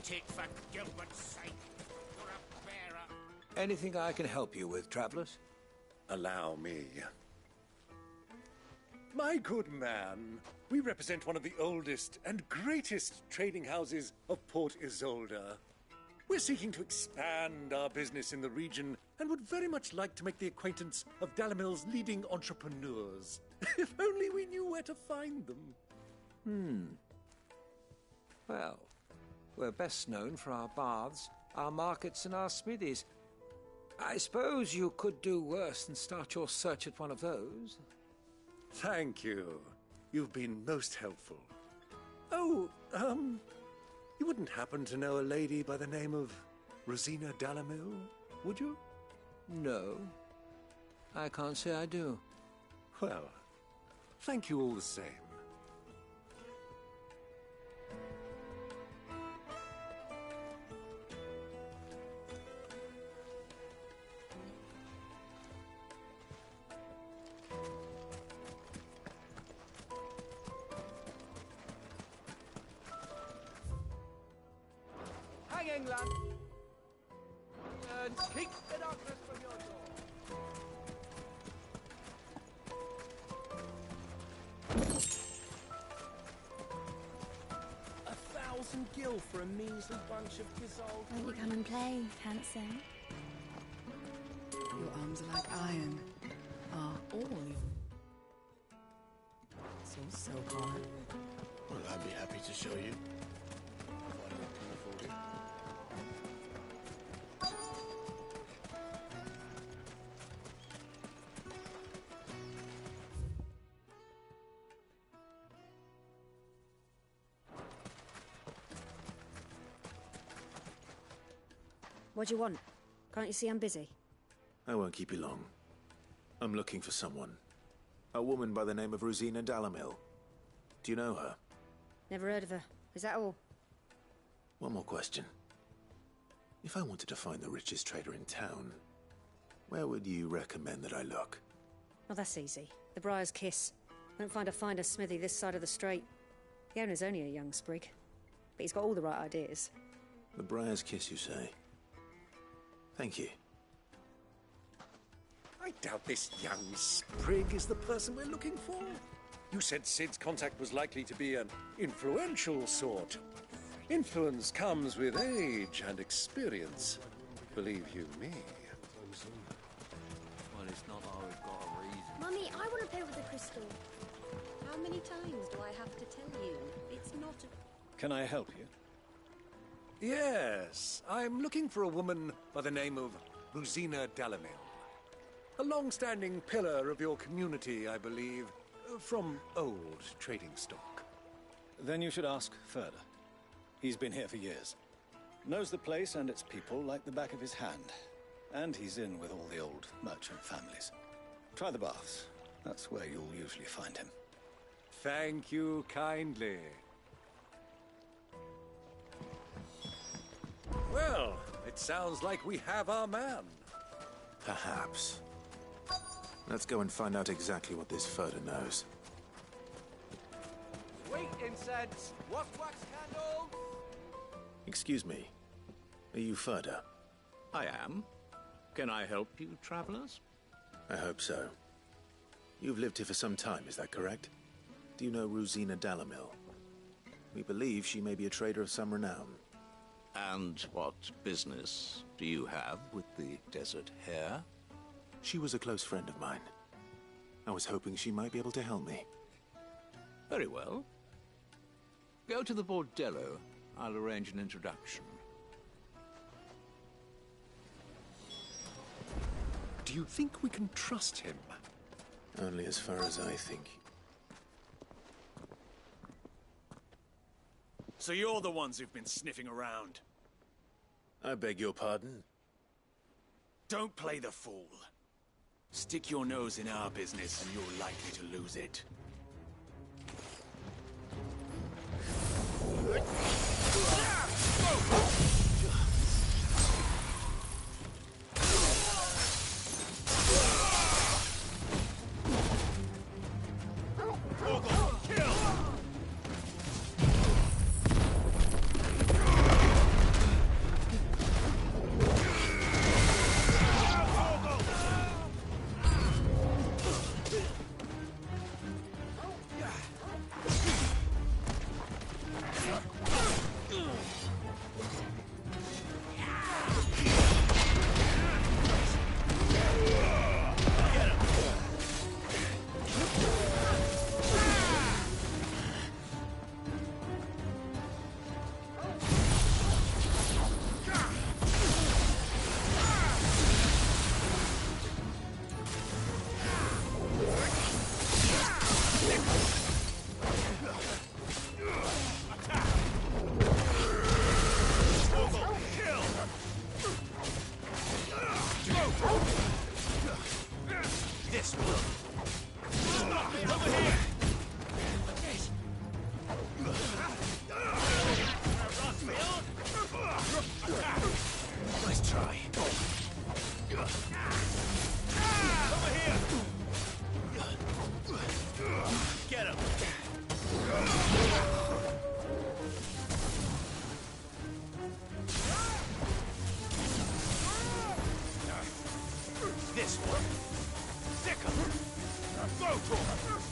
Eat it for Gilbert's sake. You're a bearer. Anything I can help you with, travelers? Allow me. My good man, we represent one of the oldest and greatest trading houses of Port Isolde. We're seeking to expand our business in the region and would very much like to make the acquaintance of Dalamil's leading entrepreneurs. If only we knew where to find them. Well, we're best known for our baths, our markets, and our smithies. I suppose you could do worse than start your search at one of those. Thank you. You've been most helpful. Oh, you wouldn't happen to know a lady by the name of Rosina Dalamil, would you? No, I can't say I do. Well, thank you all the same. Hang England! And keep the darkness from your door. $1,000 for a measly bunch of dissolved... Won't you come and play, handsome? Your arms are like iron. Are all your... So hard. Well, I'd be happy to show you. If I can afford it. What do you want? Can't you see I'm busy? I won't keep you long. I'm looking for someone. A woman by the name of Rosina Dalamil. Do you know her? Never heard of her. Is that all? One more question. If I wanted to find the richest trader in town, where would you recommend that I look? Oh, that's easy. The Briar's Kiss. Won't find a finer smithy this side of the strait. The owner's only a young sprig, but he's got all the right ideas. The Briar's Kiss, you say? Thank you. I doubt this young sprig is the person we're looking for. You said Sid's contact was likely to be an influential sort. Influence comes with age and experience. Believe you me. Well, it's not like we've got a reason. Mummy, I want to play with the crystal. How many times do I have to tell you? It's not a... Can I help you? Yes, I'm looking for a woman by the name of Rosina Dalamil. A long-standing pillar of your community, I believe, from old trading stock. Then you should ask further. He's been here for years. Knows the place and its people like the back of his hand. And he's in with all the old merchant families. Try the baths. That's where you'll usually find him. Thank you kindly. Well, it sounds like we have our man. Perhaps. Let's go and find out exactly what this Furder knows. Sweet incense, wax candles. Excuse me. Are you Furder? I am. Can I help you, travelers? I hope so. You've lived here for some time, is that correct? Do you know Rosina Dalamil? We believe she may be a trader of some renown. And what business do you have with the desert hare? She was a close friend of mine. I was hoping she might be able to help me. Very well. Go to the bordello. I'll arrange an introduction. Do you think we can trust him? Only as far as I think. So you're the ones who've been sniffing around. I beg your pardon? Don't play the fool. Stick your nose in our business and you're likely to lose it. this one. Stick 'em. Now go to 'em.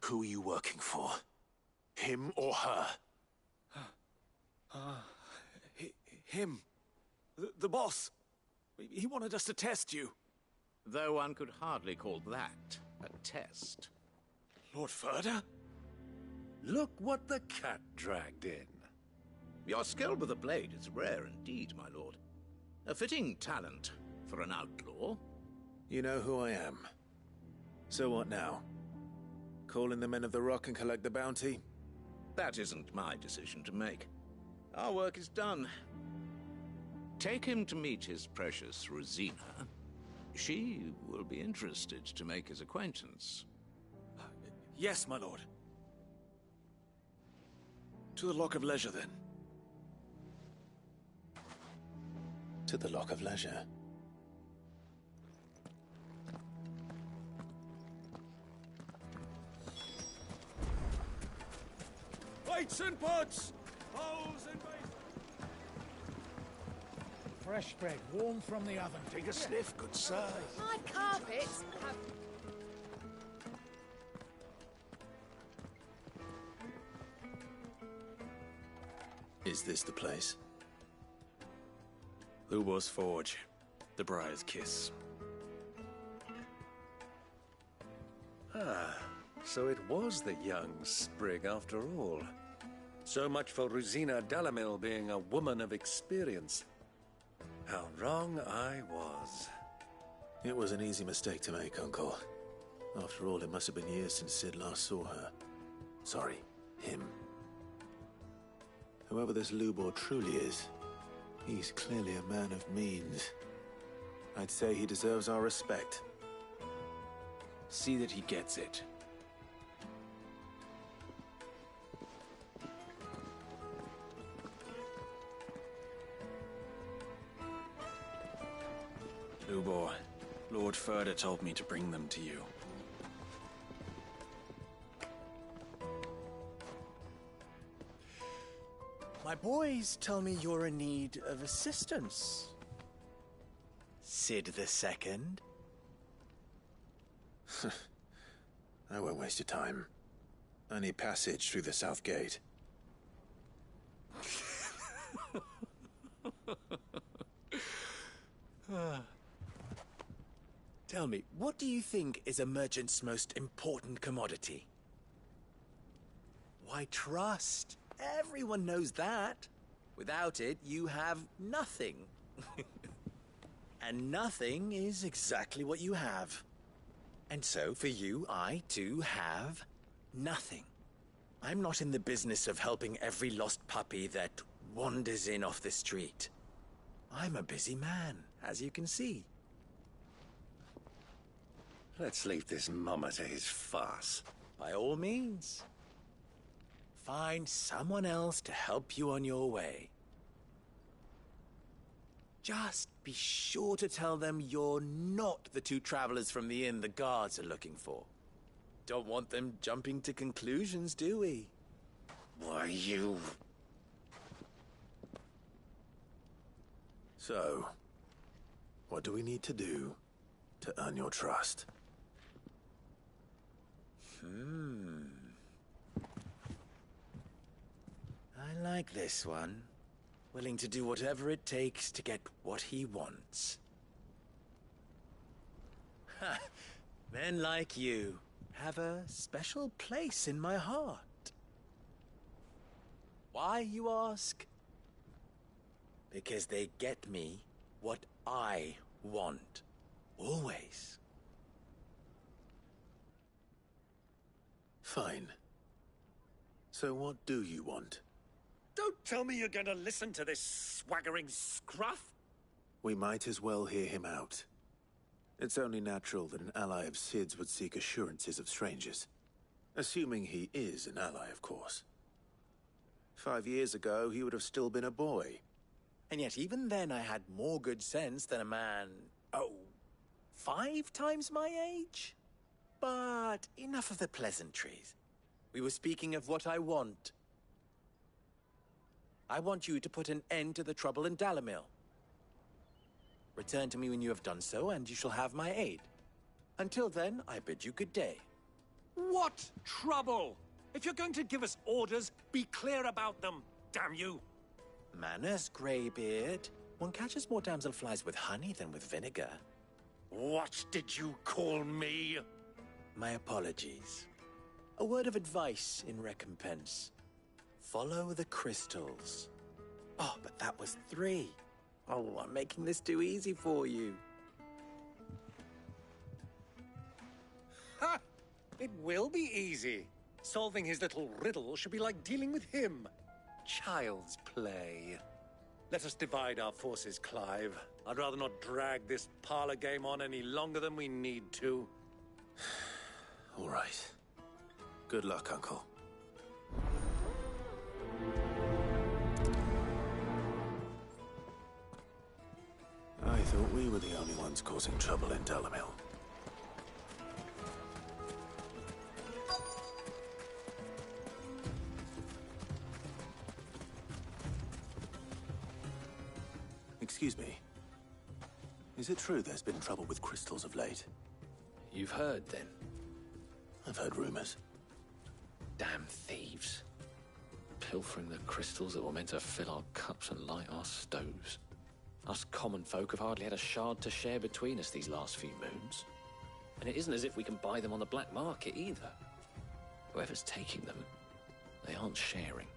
Who are you working for? Him or her? Him. The boss. He wanted us to test you. Though one could hardly call that a test. Lord Ferda? Look what the cat dragged in. Your skill with the blade is rare indeed, my lord. A fitting talent for an outlaw. You know who I am. So what now? Call in the Men of the Rock and collect the bounty? That isn't my decision to make. Our work is done. Take him to meet his precious Rosina. She will be interested to make his acquaintance. Yes, my lord. To the Lock of Leisure, then. To the Lock of Leisure. Plates and pots! Bowls and basins! Fresh bread, warm from the oven. Take a sniff, good sir. My carpets have... Is this the place? Lubor's Forge. The Briar's Kiss. Ah, so it was the young sprig after all. So much for Rosina Dalamil being a woman of experience. How wrong I was. It was an easy mistake to make, Uncle. After all, it must have been years since Sid last saw her. Sorry, him. Whoever this Lubor truly is, he's clearly a man of means. I'd say he deserves our respect. See that he gets it. Lubor, Lord Ferda told me to bring them to you. My boys tell me you're in need of assistance. Sid the Second? I won't waste your time. I need passage through the south gate. Tell me, what do you think is a merchant's most important commodity? Why, trust. Everyone knows that. Without it, you have nothing. And nothing is exactly what you have. And so, for you, I, too, have nothing. I'm not in the business of helping every lost puppy that wanders in off the street. I'm a busy man, as you can see. Let's leave this mama to his farce. By all means. Find someone else to help you on your way. Just be sure to tell them you're not the two travelers from the inn the guards are looking for. Don't want them jumping to conclusions, do we? Why, you... So, what do we need to do to earn your trust? I like this one. Willing to do whatever it takes to get what he wants. Ha! Men like you have a special place in my heart. Why, you ask? Because they get me what I want. Always. Fine. So what do you want? Don't tell me you're going to listen to this swaggering scruff! We might as well hear him out. It's only natural that an ally of Sid's would seek assurances of strangers. Assuming he is an ally, of course. 5 years ago, he would have still been a boy. And yet even then I had more good sense than a man, 5 times my age? But enough of the pleasantries. We were speaking of what I want. I want you to put an end to the trouble in Dalamil. Return to me when you have done so, and you shall have my aid. Until then, I bid you good day. What trouble? If you're going to give us orders, be clear about them, damn you! Manners, Greybeard. One catches more damselflies with honey than with vinegar. What did you call me? My apologies. A word of advice in recompense. Follow the crystals. Oh, but that was 3. Oh, I'm making this too easy for you. Ha! It will be easy. Solving his little riddle should be like dealing with him. Child's play. Let us divide our forces, Clive. I'd rather not drag this parlor game on any longer than we need to. All right. Good luck, Uncle. I thought we were the only ones causing trouble in Dalamil. Excuse me. Is it true there's been trouble with crystals of late? You've heard, then? I've heard rumors. Damn thieves. Pilfering the crystals that were meant to fill our cups and light our stoves. Us common folk have hardly had a shard to share between us these last few moons. And it isn't as if we can buy them on the black market either. Whoever's taking them, they aren't sharing.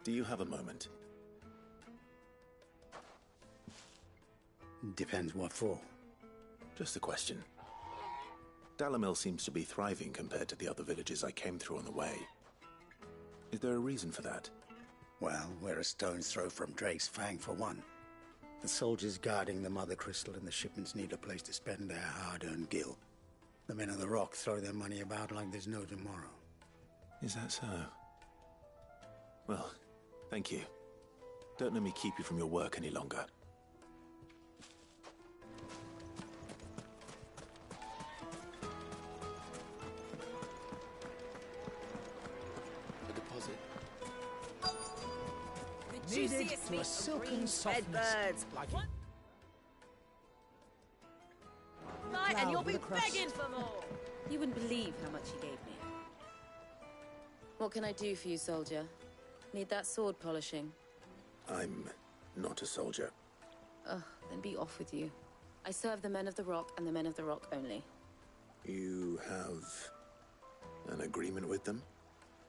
Do you have a moment? Depends what for. Just a question. Dalamil seems to be thriving compared to the other villages I came through on the way. Is there a reason for that? Well, we're a stone's throw from Drake's Fang for one. The soldiers guarding the Mother Crystal and the shipments need a place to spend their hard-earned gil. The men of the Rock throw their money about like there's no tomorrow. Is that so? Well, thank you. Don't let me keep you from your work any longer. The deposit. The juiciest meat of green red birds. Like Right, and you'll be with a crust. begging for more. You wouldn't believe how much he gave me. What can I do for you, soldier? Need that sword polishing? I'm not a soldier. Ugh, then be off with you. I serve the men of the Rock and the men of the Rock only. You have an agreement with them?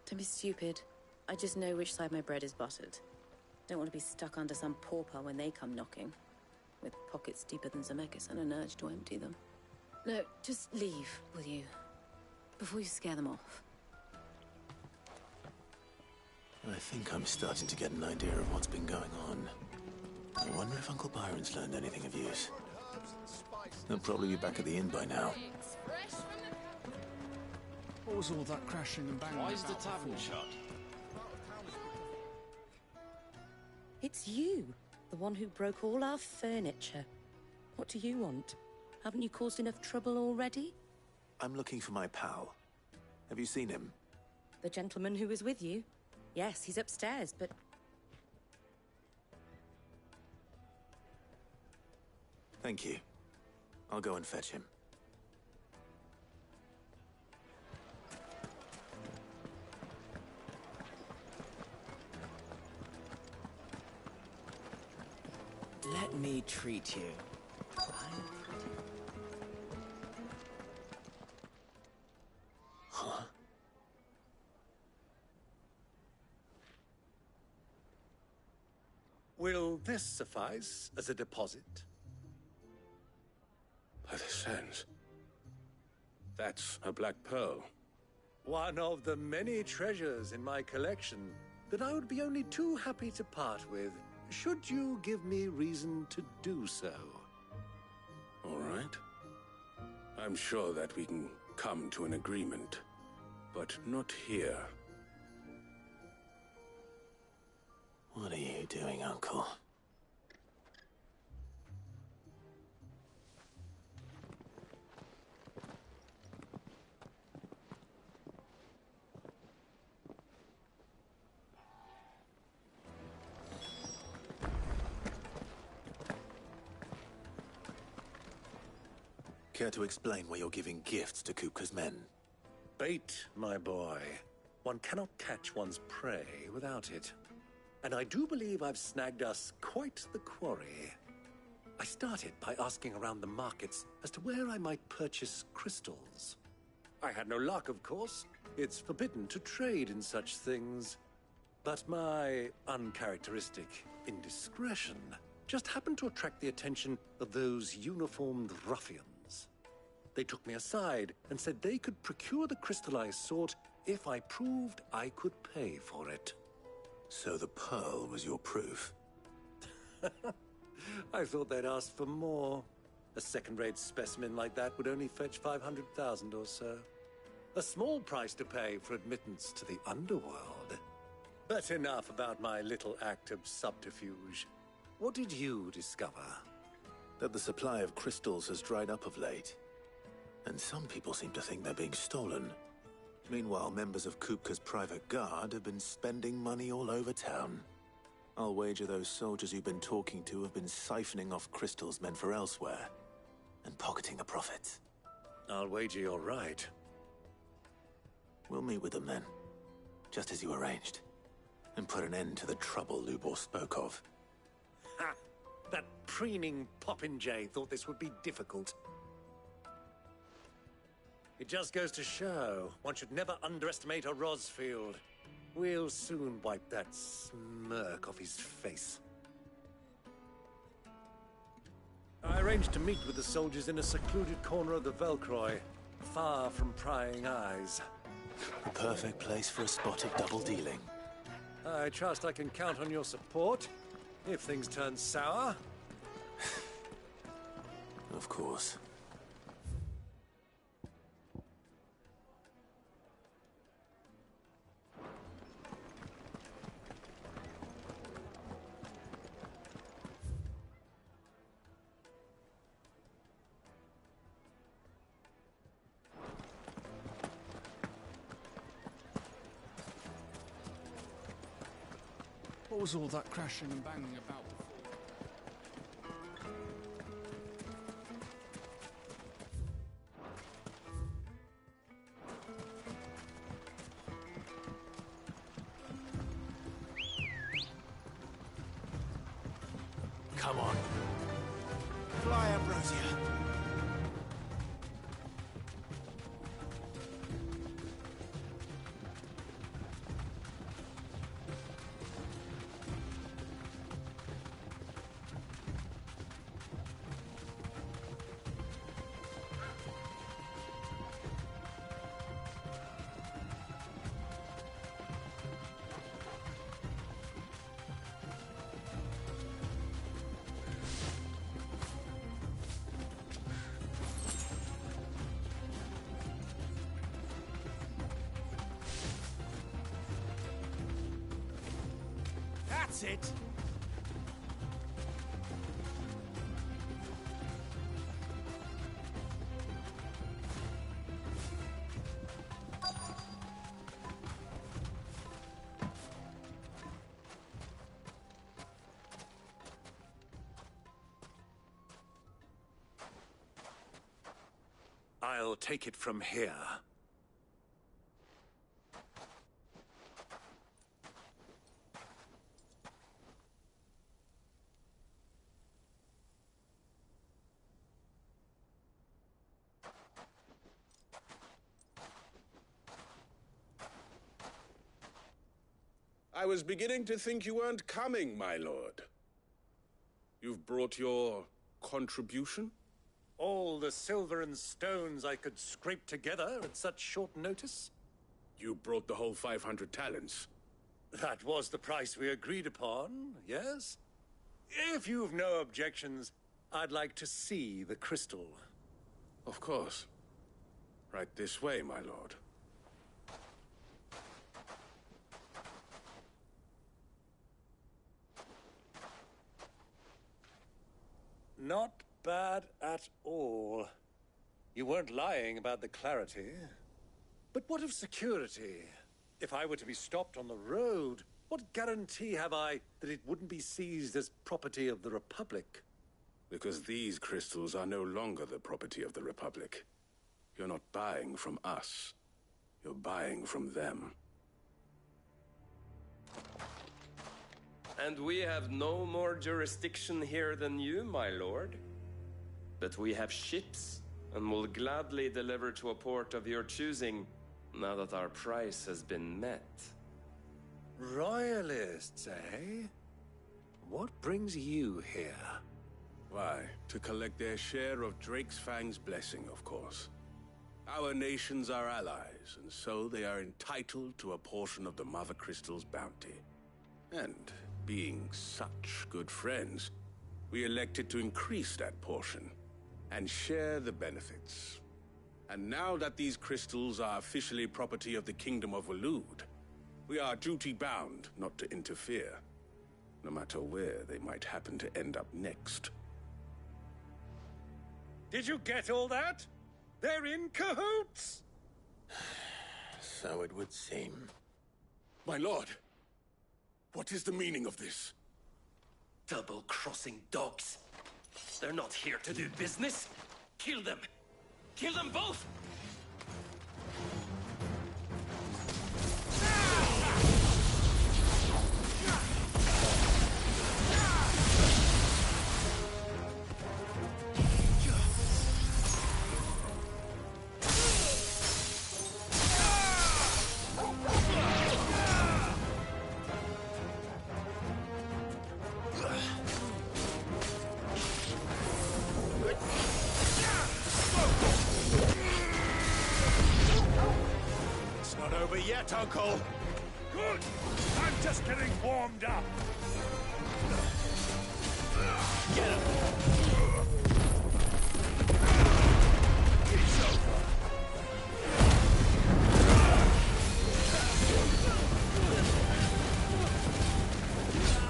Don't be stupid. I just know which side my bread is buttered. Don't want to be stuck under some pauper when they come knocking. With pockets deeper than Zemeckis and an urge to empty them. No, just leave, will you? Before you scare them off. I think I'm starting to get an idea of what's been going on. I wonder if Uncle Byron's learned anything of use. He'll probably be back at the inn by now. What was all that crashing and banging? Why is the tavern shut? It's you, the one who broke all our furniture. What do you want? Haven't you caused enough trouble already? I'm looking for my pal. Have you seen him? The gentleman who was with you? Yes, he's upstairs, but... Thank you. I'll go and fetch him. Let me treat you. Huh? Will this rest suffice as a deposit? By the sands. That's a black pearl. One of the many treasures in my collection that I would be only too happy to part with, should you give me reason to do so. All right. I'm sure that we can come to an agreement, but not here. What are you doing, Uncle? Care to explain why you're giving gifts to Kupka's men? Bait, my boy. One cannot catch one's prey without it. And I do believe I've snagged us quite the quarry. I started by asking around the markets as to where I might purchase crystals. I had no luck, of course. It's forbidden to trade in such things. But my uncharacteristic indiscretion just happened to attract the attention of those uniformed ruffians. They took me aside and said they could procure the crystal I sought if I proved I could pay for it. So the pearl was your proof? I thought they'd ask for more. A second-rate specimen like that would only fetch 500,000 or so. A small price to pay for admittance to the underworld. But enough about my little act of subterfuge. What did you discover? That the supply of crystals has dried up of late. And some people seem to think they're being stolen. Meanwhile, members of Kupka's private guard have been spending money all over town. I'll wager those soldiers you've been talking to have been siphoning off crystals meant for elsewhere, and pocketing the profits. I'll wager you're right. We'll meet with them then, just as you arranged, and put an end to the trouble Lubor spoke of. Ha! That preening popinjay thought this would be difficult. It just goes to show, one should never underestimate a Rosfield. We'll soon wipe that smirk off his face. I arranged to meet with the soldiers in a secluded corner of the Velcroy, far from prying eyes. The perfect place for a spot of double dealing. I trust I can count on your support, if things turn sour. Of course. What was all that crashing and banging about Come on. Fly, Ambrosia. That's it! I'll take it from here. I was beginning to think you weren't coming, my lord. You've brought your contribution? All the silver and stones I could scrape together at such short notice? You brought the whole 500 talents. That was the price we agreed upon, yes? If you've no objections, I'd like to see the crystal. Of course. Right this way, my lord. Not bad at all. You weren't lying about the clarity. But what of security? If I were to be stopped on the road, what guarantee have I that it wouldn't be seized as property of the Republic? Because these crystals are no longer the property of the Republic. You're not buying from us. You're buying from them. And we have no more jurisdiction here than you, my lord. But we have ships, and will gladly deliver to a port of your choosing, now that our price has been met. Royalists, eh? What brings you here? Why, to collect their share of Drake's Fang's blessing, of course. Our nations are allies, and so they are entitled to a portion of the Mother Crystal's bounty. And being such good friends, we elected to increase that portion and share the benefits. And now that these crystals are officially property of the Kingdom of Waloed, we are duty-bound not to interfere, no matter where they might happen to end up next. Did you get all that? They're in cahoots! So it would seem. My lord, what is the meaning of this? Double-crossing dogs. They're not here to do business. Kill them! Kill them both! Yet, Uncle! Good! I'm just getting warmed up! Get him! It's over!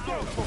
Go for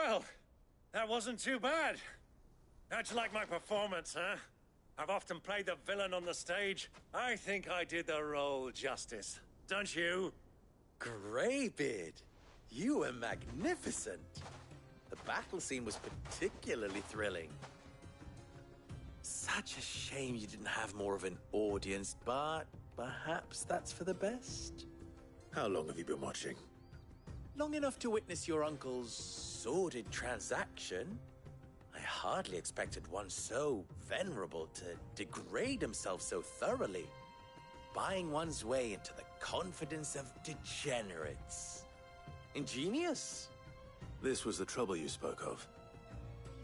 Well, that wasn't too bad. How'd you like my performance, huh? I've often played the villain on the stage. I think I did the role justice. Don't you? Greybeard, you were magnificent. The battle scene was particularly thrilling. Such a shame you didn't have more of an audience, but perhaps that's for the best. How long have you been watching? Long enough to witness your uncle's sordid transaction. I hardly expected one so venerable to degrade himself so thoroughly, buying one's way into the confidence of degenerates. Ingenious. This was the trouble you spoke of.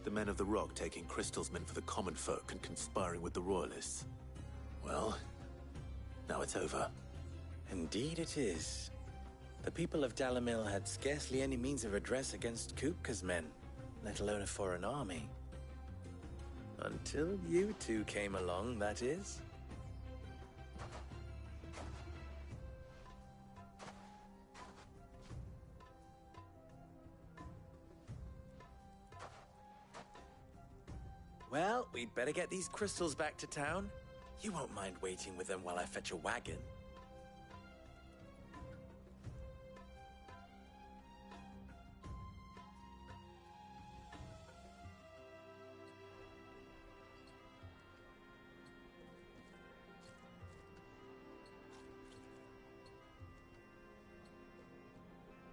The men of the Rock taking crystals meant for the common folk and conspiring with the Royalists. Well, now it's over. Indeed it is. The people of Dalamil had scarcely any means of redress against Kupka's men, let alone a foreign army. Until you two came along, that is. Well, we'd better get these crystals back to town. You won't mind waiting with them while I fetch a wagon.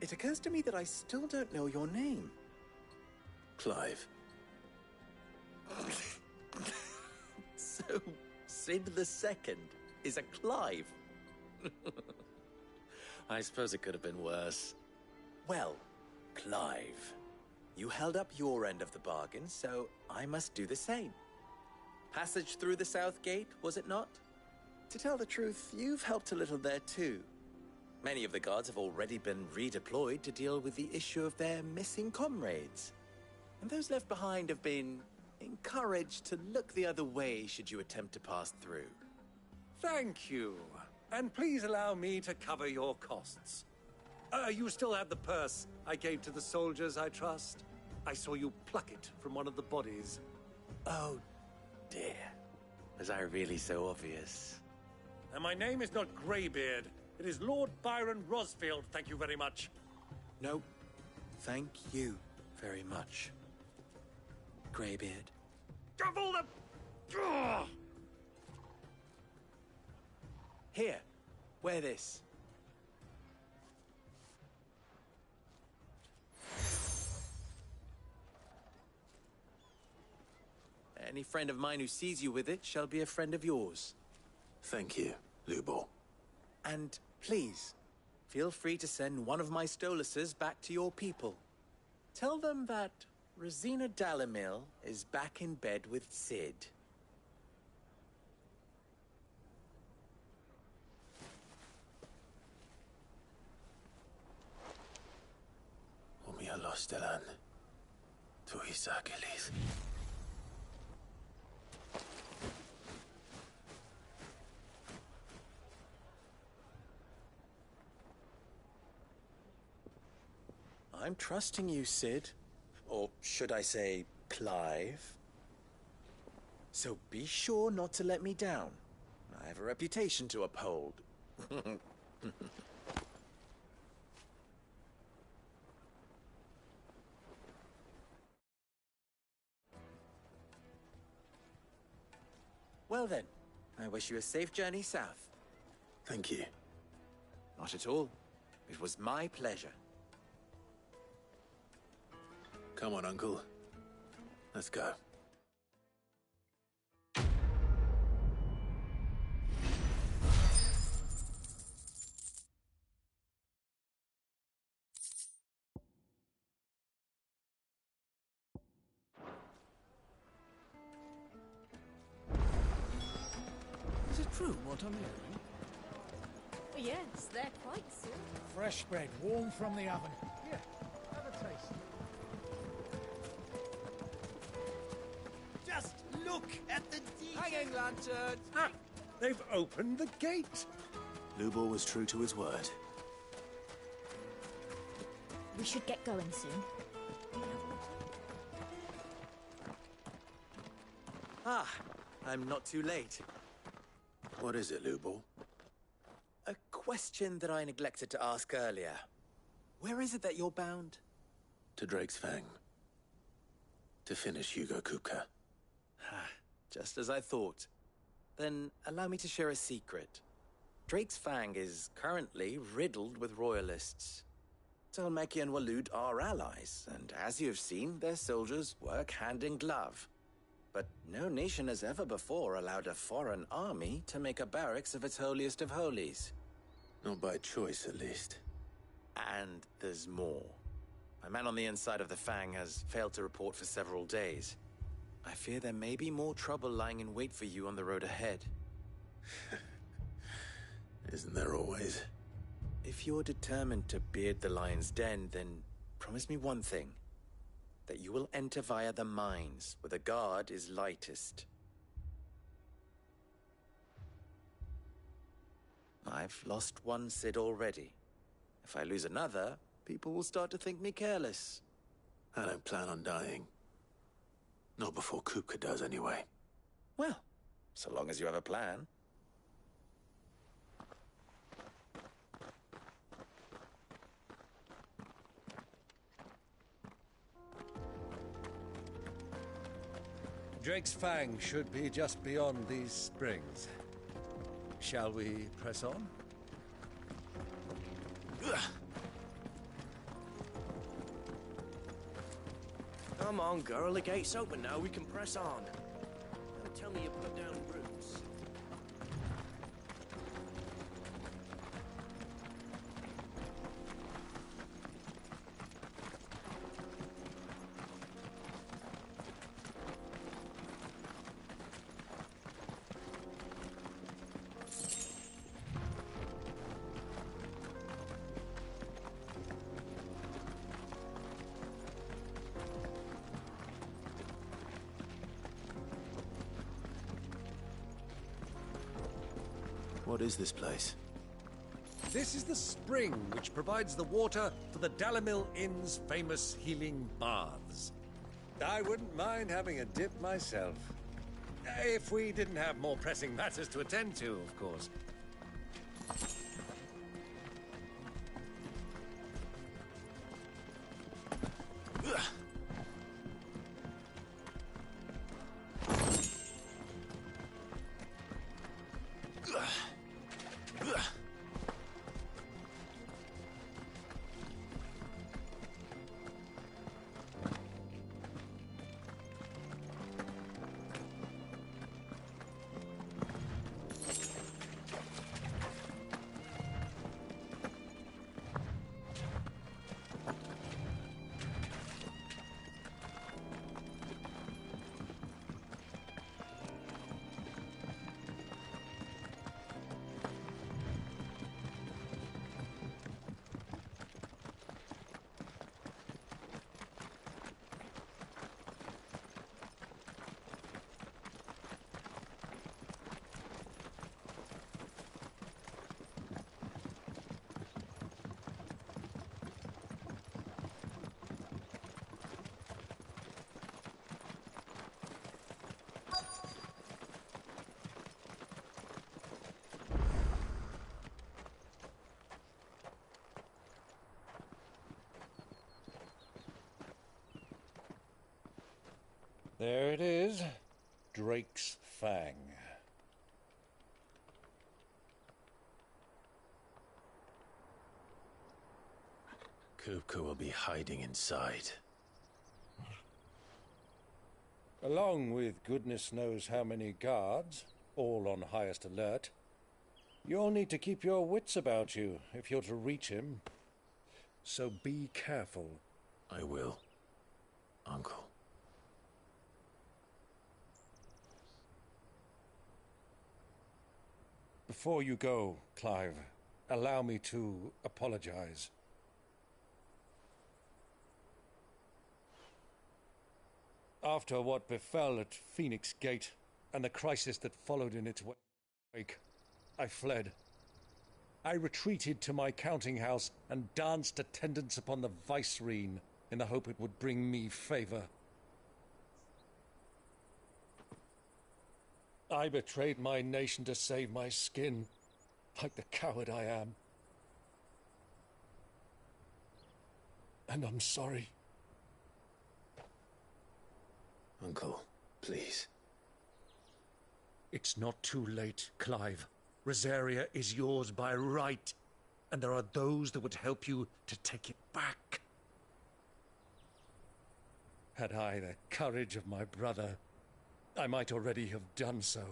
It occurs to me that I still don't know your name. Clive. So, Sid the Second is a Clive. I suppose it could have been worse. Well, Clive, you held up your end of the bargain, so I must do the same. Passage through the South Gate, was it not? To tell the truth, you've helped a little there too. Many of the guards have already been redeployed to deal with the issue of their missing comrades. And those left behind have been encouraged to look the other way should you attempt to pass through. Thank you. And please allow me to cover your costs. You still have the purse I gave to the soldiers, I trust? I saw you pluck it from one of the bodies. Oh, dear. Was I really so obvious? And my name is not Greybeard. It is Lord Byron Rosfield, thank you very much. No, thank you very much, Greybeard. Of all the... Ugh! Here, wear this. Any friend of mine who sees you with it shall be a friend of yours. Thank you, Lubor. And please, feel free to send one of my Stoluses back to your people. Tell them that Rosina Dalamil is back in bed with Sid. Omia Lostelan. Tuis Achilles. I'm trusting you, Sid. Or should I say, Clive. So be sure not to let me down. I have a reputation to uphold. Well then, I wish you a safe journey south. Thank you. Not at all. It was my pleasure. Come on, Uncle. Let's go. Is it true what I'm hearing? Yes, they're quite soon. Fresh bread, warm from the oven. Here, have a taste. Just look at the detail. Hanging lantern! Ah, they've opened the gate. Lubor was true to his word. We should get going soon. We have Ah, I'm not too late. What is it, Lubor? A question that I neglected to ask earlier. Where is it that you're bound? To Drake's Fang. To finish Hugo Kupka. Just as I thought. Then allow me to share a secret. Drake's Fang is currently riddled with royalists. Talmeki and Walud are allies, and as you have seen, their soldiers work hand in glove. But no nation has ever before allowed a foreign army to make a barracks of its holiest of holies. Not by choice, at least. And there's more. My man on the inside of the Fang has failed to report for several days. I fear there may be more trouble lying in wait for you on the road ahead. Isn't there always? If you're determined to beard the lion's den, then promise me one thing. That you will enter via the mines, where the guard is lightest. I've lost one Cid already. If I lose another, people will start to think me careless. I don't plan on dying. Not before Kupka does, anyway. Well, so long as you have a plan. Drake's Fang should be just beyond these springs. Shall we press on? Come on, girl, the gate's open now, we can press on. Don't tell me you put down roots. What is this place? This is the spring which provides the water for the Dalimil Inn's famous healing baths. I wouldn't mind having a dip myself. If we didn't have more pressing matters to attend to, of course. There it is, Drake's Fang. Kupka will be hiding inside. Along with goodness knows how many guards, all on highest alert. You'll need to keep your wits about you if you're to reach him. So be careful. I will, Uncle. Before you go, Clive, allow me to apologize. After what befell at Phoenix Gate and the crisis that followed in its wake, I fled. I retreated to my counting house and danced attendance upon the vicereine in the hope it would bring me favor. I betrayed my nation to save my skin, like the coward I am. And I'm sorry. Uncle, please. It's not too late, Clive. Rosaria is yours by right, and there are those that would help you to take it back. Had I the courage of my brother, I might already have done so.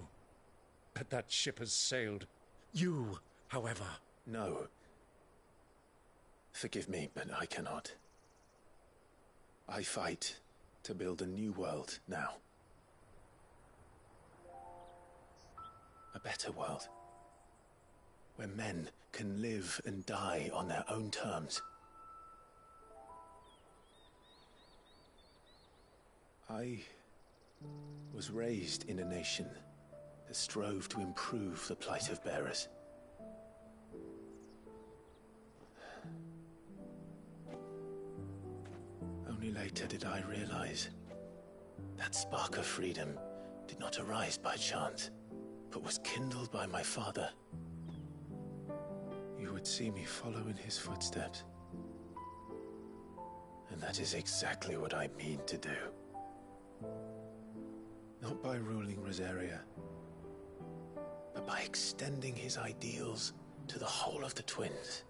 But that ship has sailed. You, however... No. Forgive me, but I cannot. I fight to build a new world now. A better world. Where men can live and die on their own terms. I was raised in a nation that strove to improve the plight of bearers. Only later did I realize that spark of freedom did not arise by chance, but was kindled by my father. You would see me follow in his footsteps. And that is exactly what I mean to do. Not by ruling Rosaria, but by extending his ideals to the whole of the twins.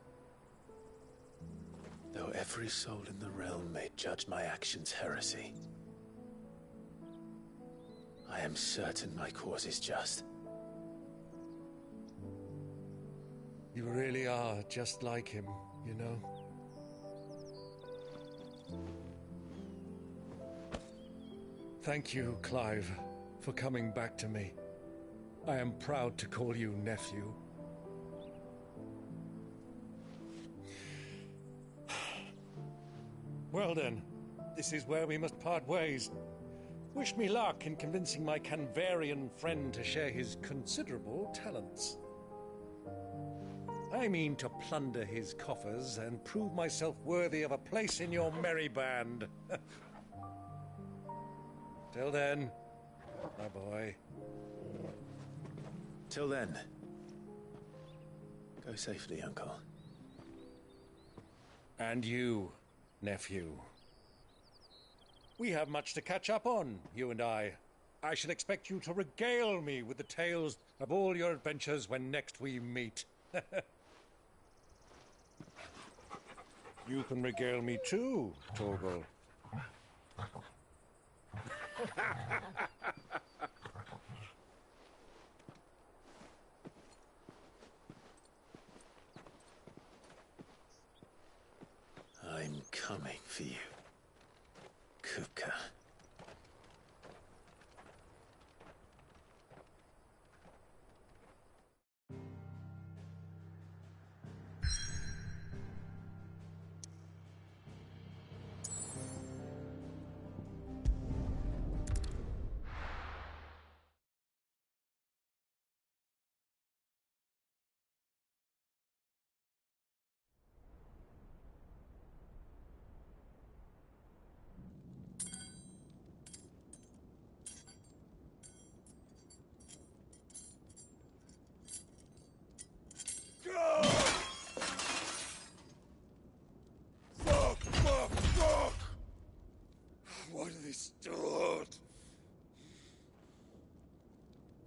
Though every soul in the realm may judge my actions heresy, I am certain my cause is just. You really are just like him, you know? Thank you, Clive, for coming back to me. I am proud to call you nephew. Well then, this is where we must part ways. Wish me luck in convincing my Canvarian friend to share his considerable talents. I mean to plunder his coffers and prove myself worthy of a place in your merry band. Till then, my boy. Till then, go safely, Uncle. And you, nephew. We have much to catch up on, you and I. I shall expect you to regale me with the tales of all your adventures when next we meet. You can regale me too, Torgal. I'm coming for you, Kupka. Fuck! Why do they start?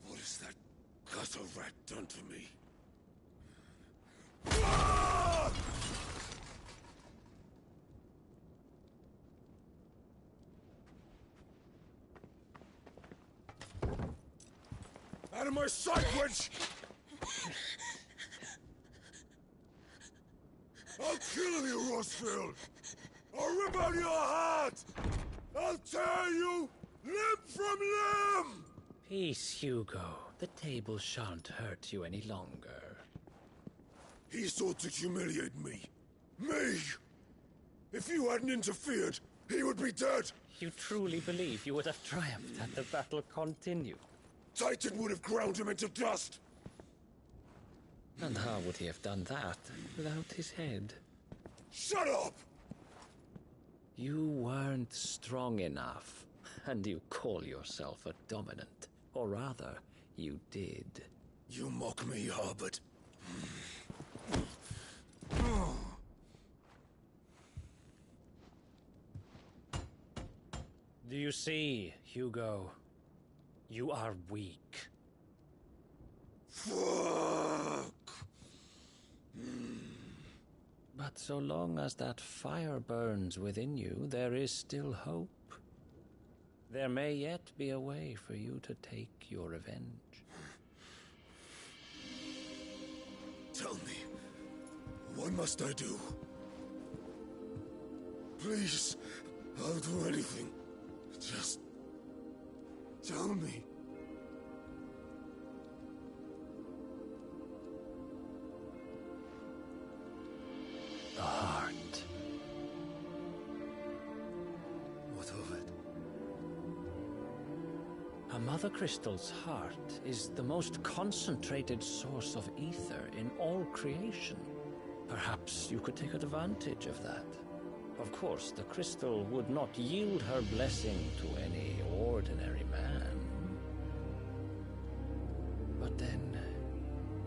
What has that gutter rat done to me? Out of my sight, wench! I'll kill you, Rossfield! I'll rip out your heart! I'll tear you limb from limb! Peace, Hugo. The table shan't hurt you any longer. He sought to humiliate me. Me! If you hadn't interfered, he would be dead! You truly believe you would have triumphed had the battle continued? Titan would have ground him into dust! And how would he have done that without his head? Shut up! You weren't strong enough, and you call yourself a dominant. Or rather, You did. You mock me, Harbert. Do you see, Hugo? You are weak. Fuck! But so long as that fire burns within you, there is still hope. There may yet be a way for you to take your revenge. Tell me, what must I do? Please, I'll do anything. Just tell me. The heart. What of it? A Mother Crystal's heart is the most concentrated source of ether in all creation. Perhaps you could take advantage of that. Of course, the crystal would not yield her blessing to any ordinary man. But then,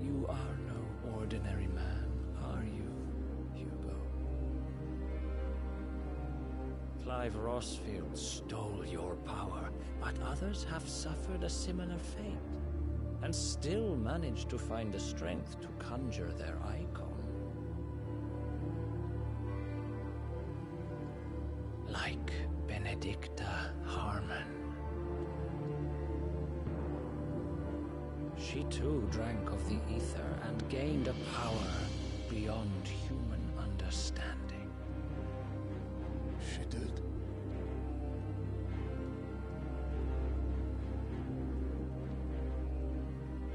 you are no ordinary man, are you, Hugo? Clive Rossfield stole your power, but others have suffered a similar fate, and still managed to find the strength to conjure their icon. Like Benedicta Harmon. She too drank of the ether and gained a power beyond human understanding. She did.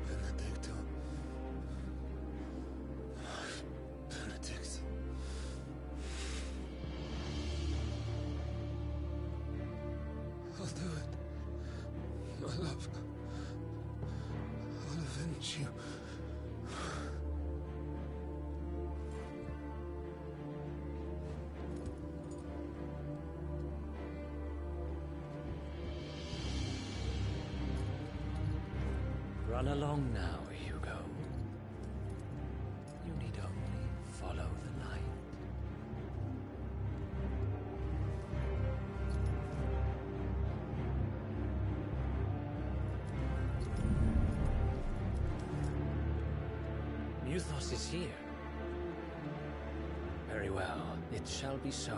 Benedicta. Benedict. I'll do it. My love. I'll avenge you. Run along now, Hugo. You need only follow the light. Muthos is here. Very well, it shall be so.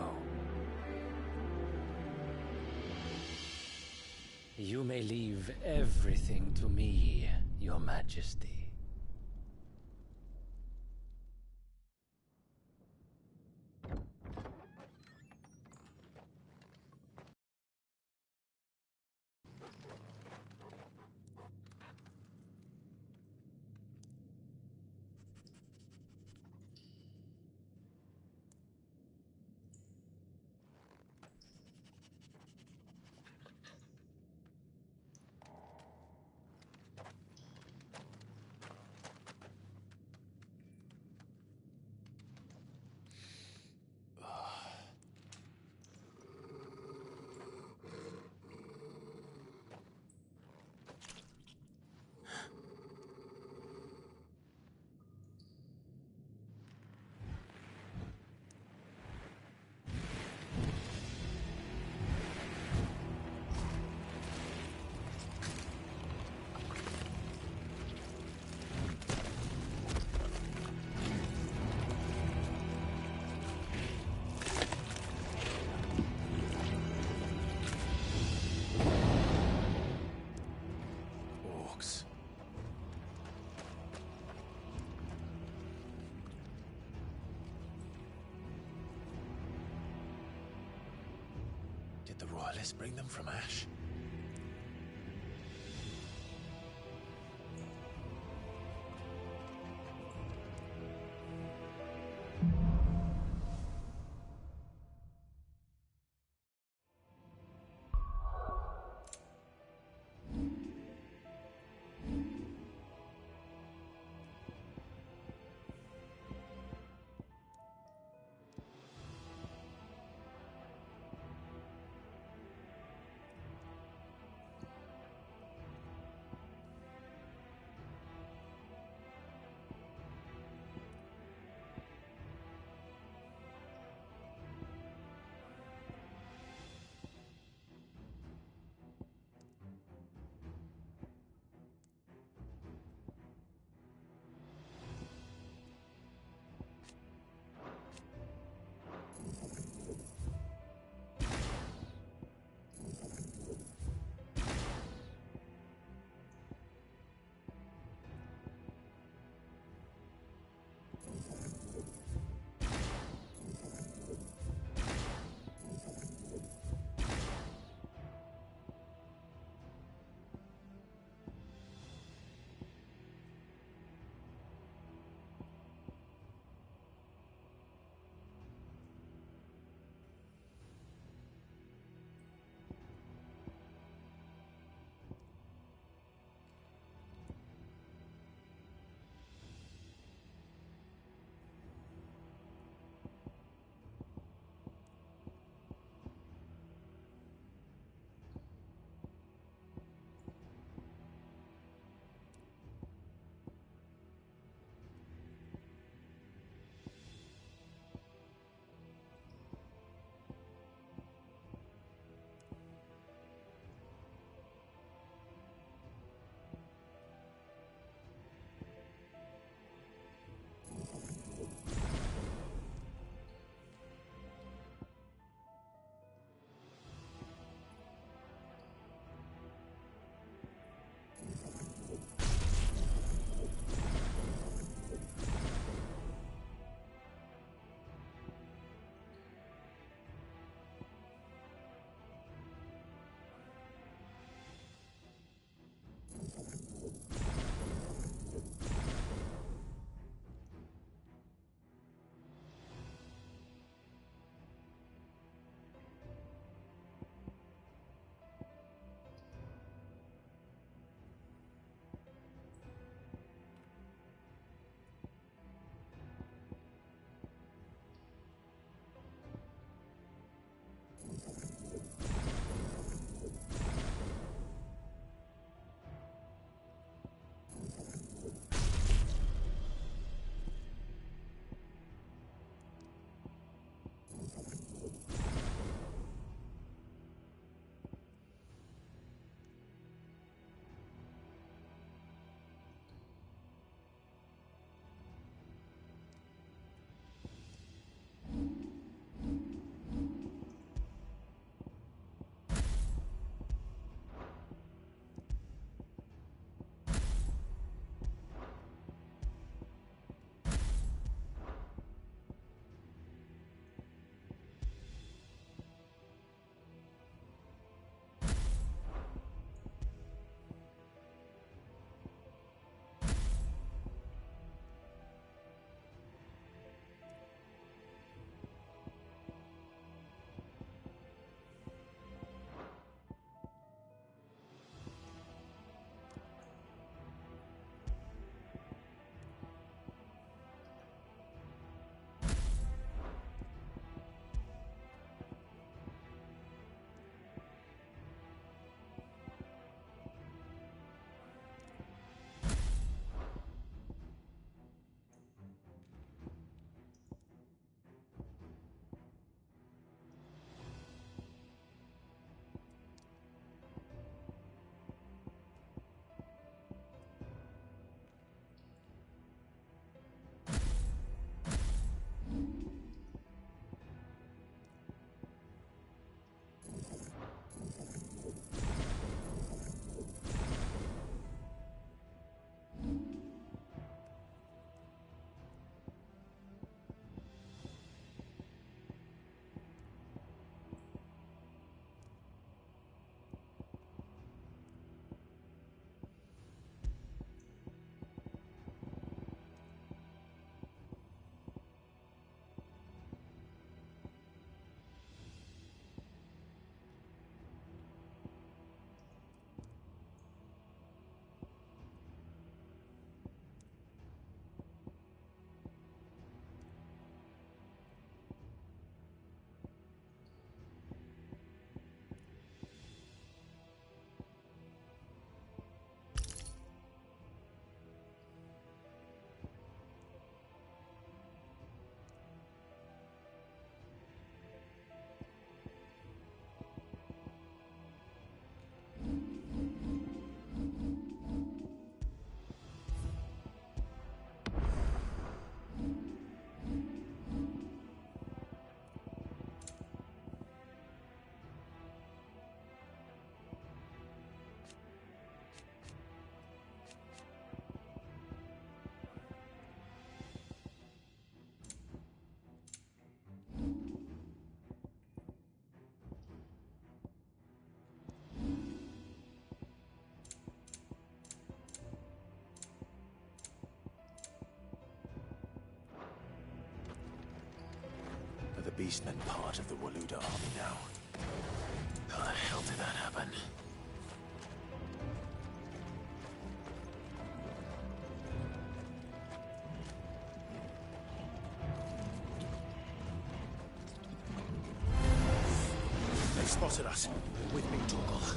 You may leave everything to me, Your Majesty. Did the Royalists bring them from Ash? beastmen part of the Waluda army now. How the hell did that happen? They spotted us. With me, Torgal.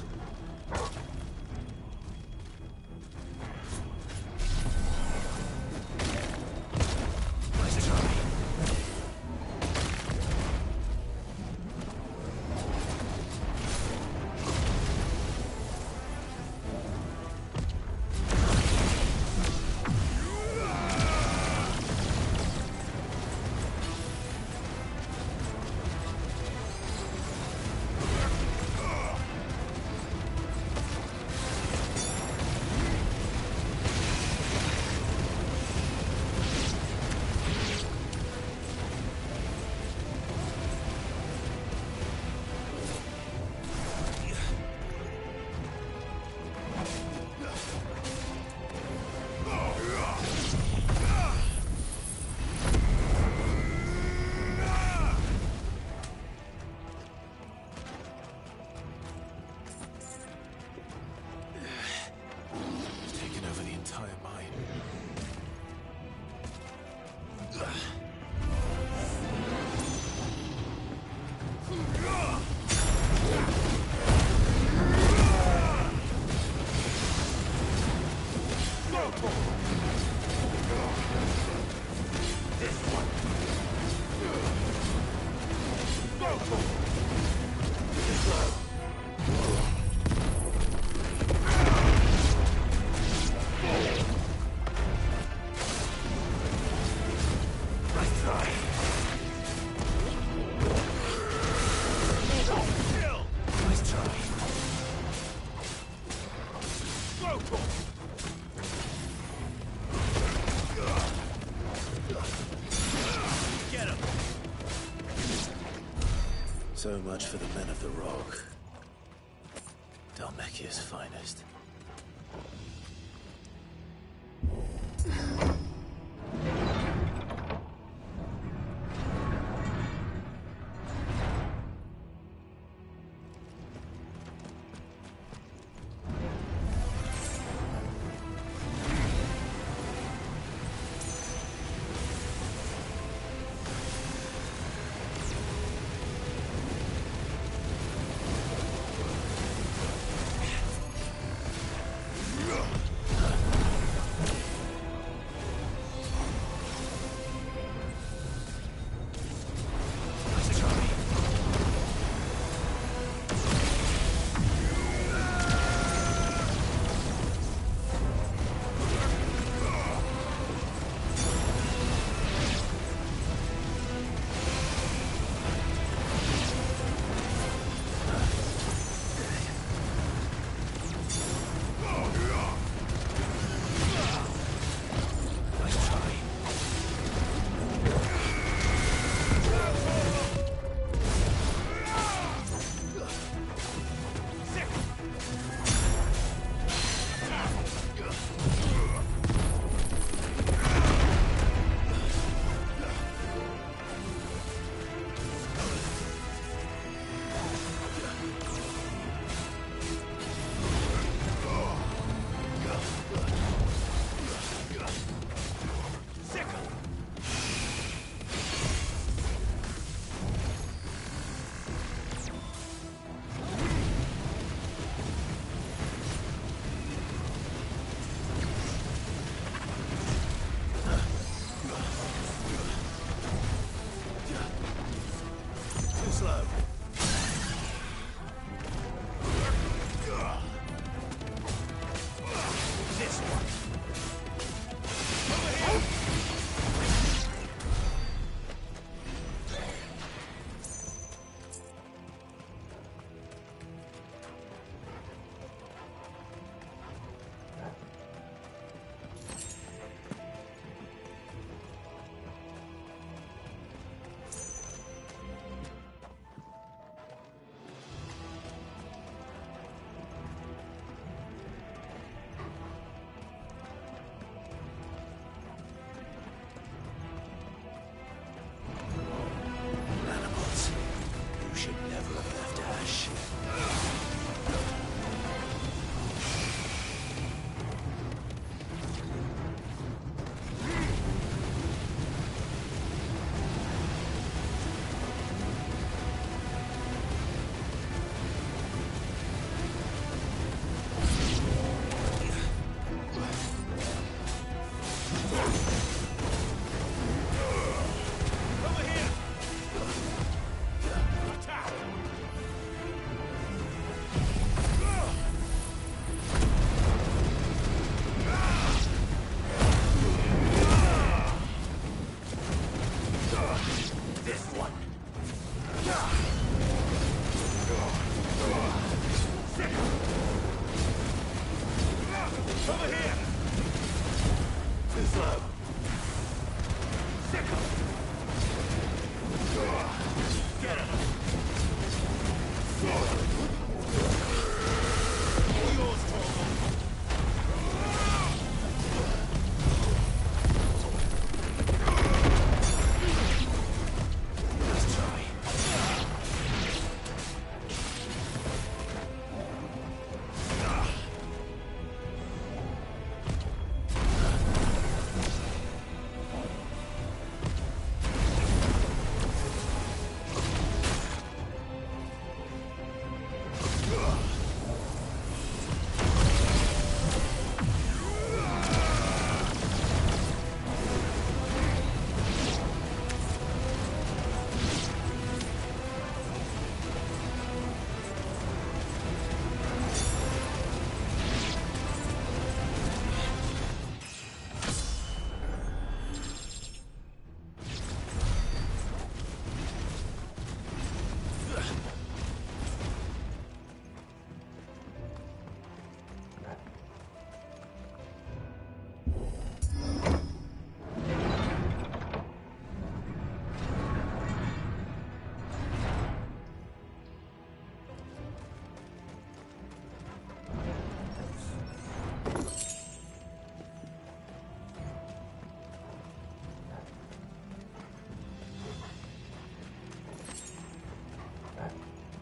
So much for the men of the Rock. Dhalmekia's finest.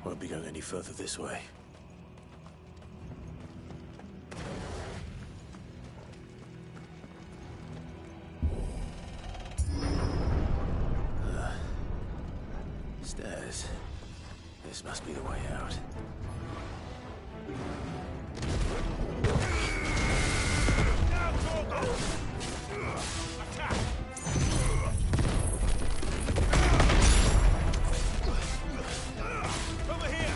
Won't be going any further this way. Stairs. This must be the way out. Over here!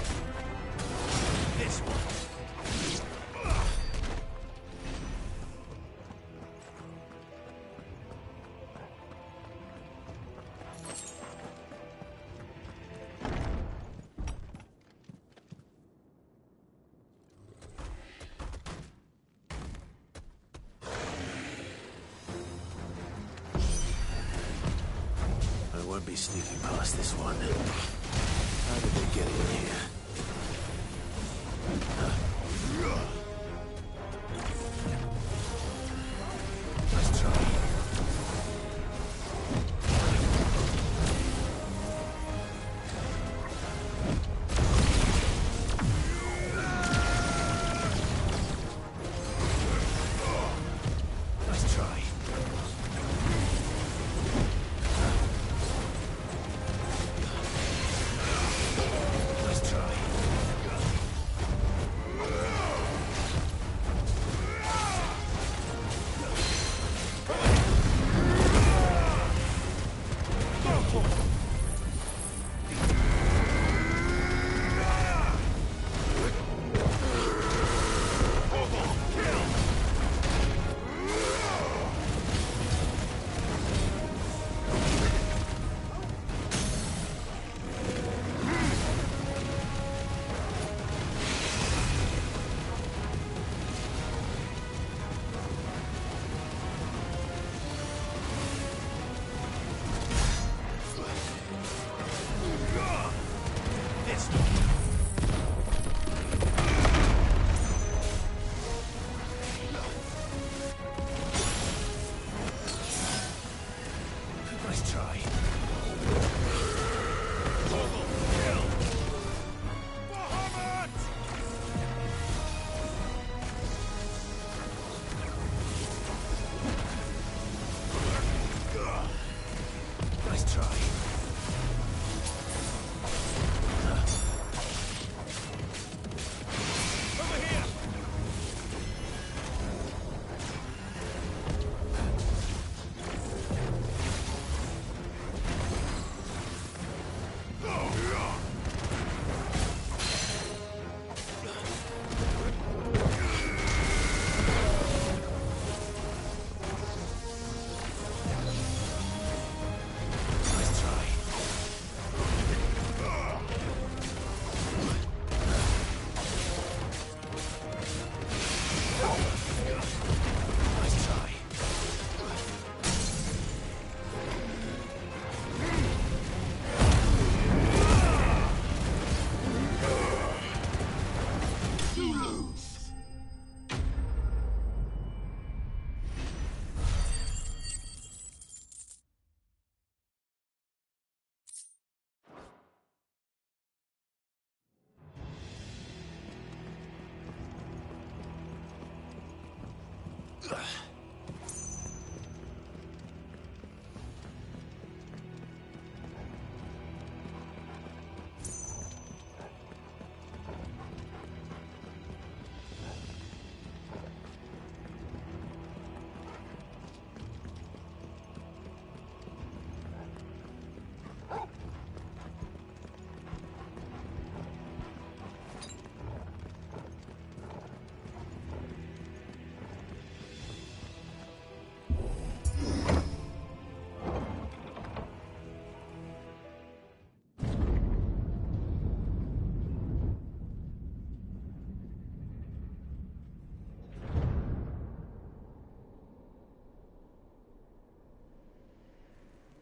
This one. I won't be sneaking past this one. How did they get in here? Let's try. Nice try. Nice try. Nice try. Nice try. Over here! Nice try. Nice try. You lose.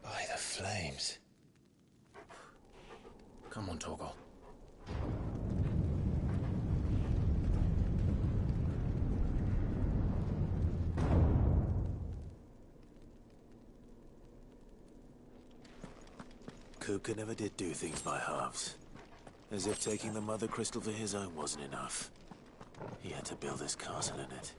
By the flames. Come on, Torgal. Kupka never did do things by halves. As if taking the Mother Crystal for his own wasn't enough. He had to build his castle in it.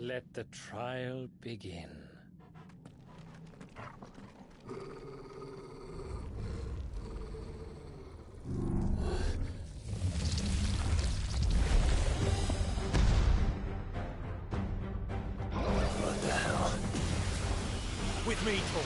Let the trial begin. What the hell? With me, Tor.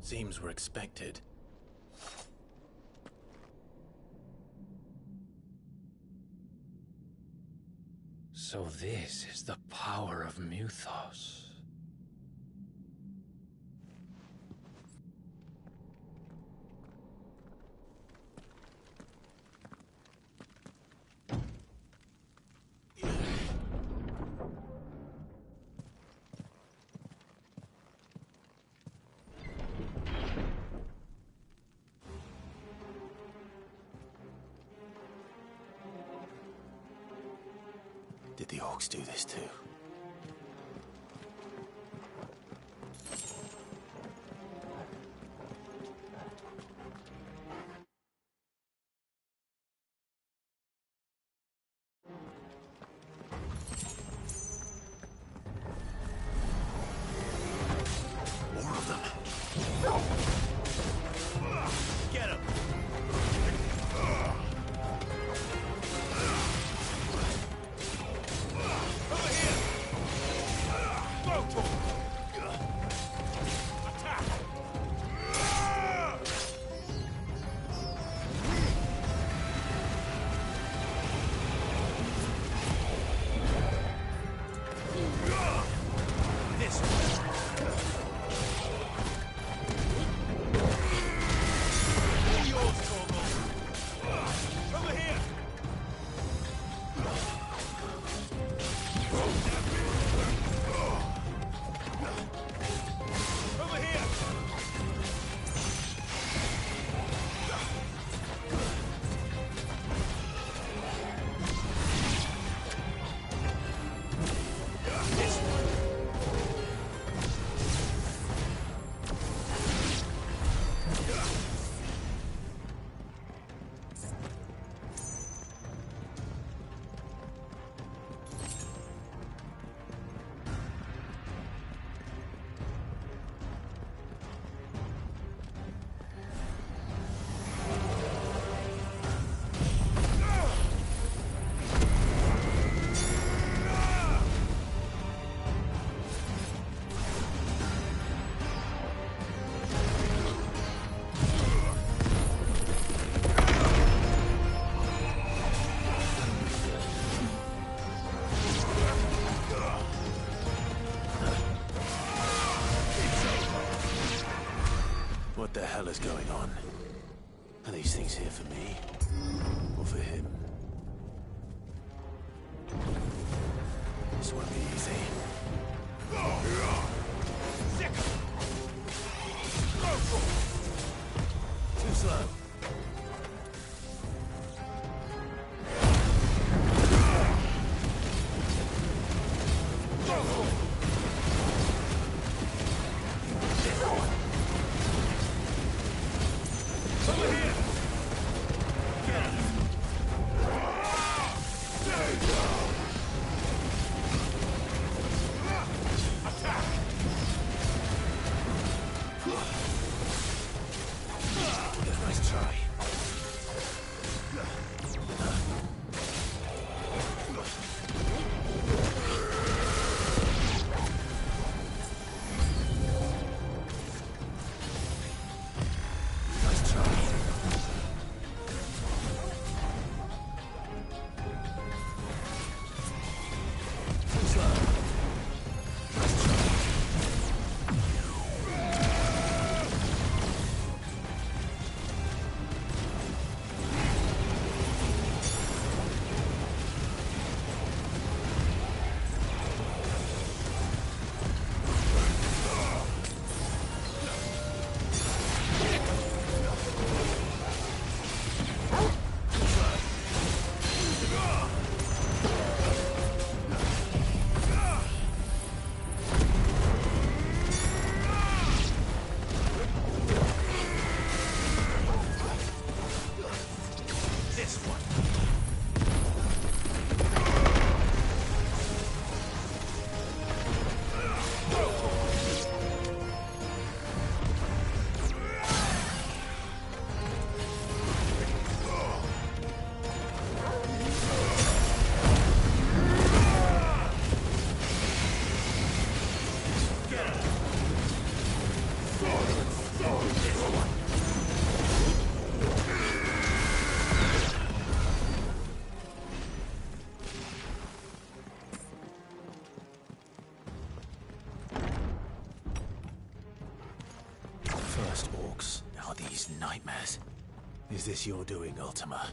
Seems we're expected. So this is the power of Muthos. Did the orcs do this too? More of them. Get him! Over here! Go to him! Attack! This way. Yours, Torgal. Over here! Over here! This way. What the hell is going on? Are these things here for me? Or for him? This won't be easy. Too slow. Over here! Get him! Attack! Nice try. Nice try. Too slow. Nice try. This one. First orcs, now these nightmares. Is this your doing, Ultima?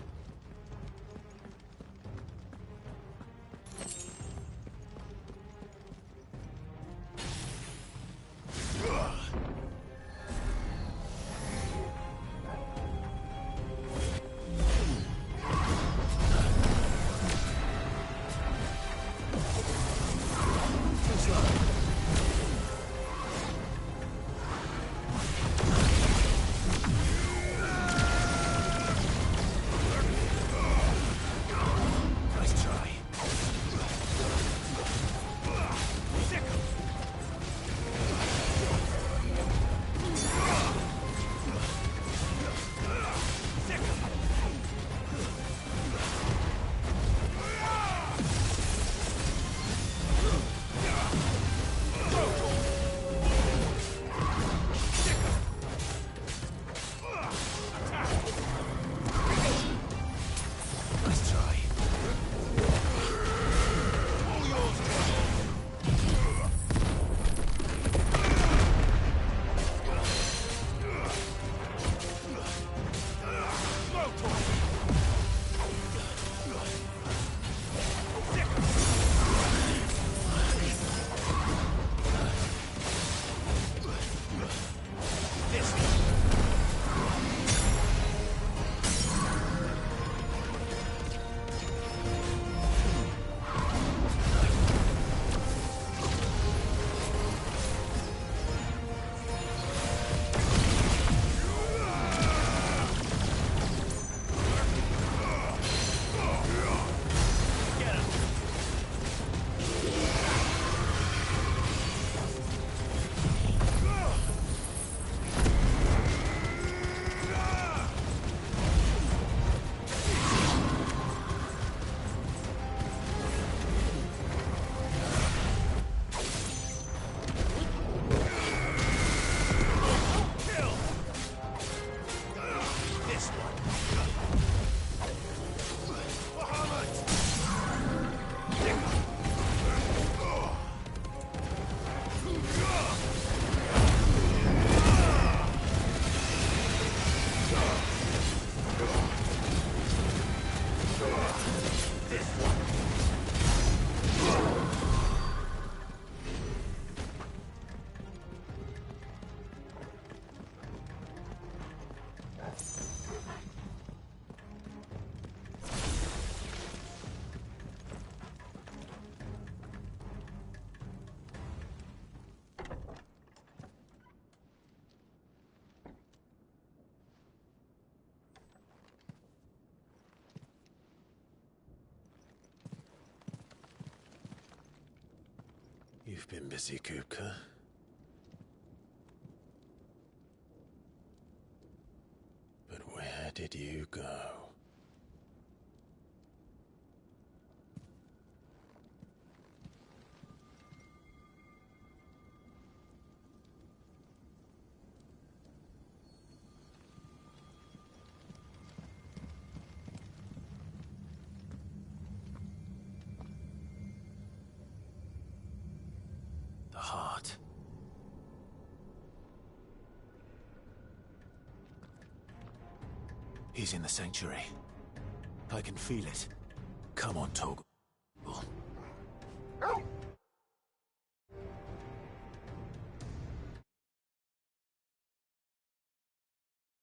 You've been busy, Kupka. But where did you go? The heart. He's in the sanctuary. I can feel it. Come on, Tog.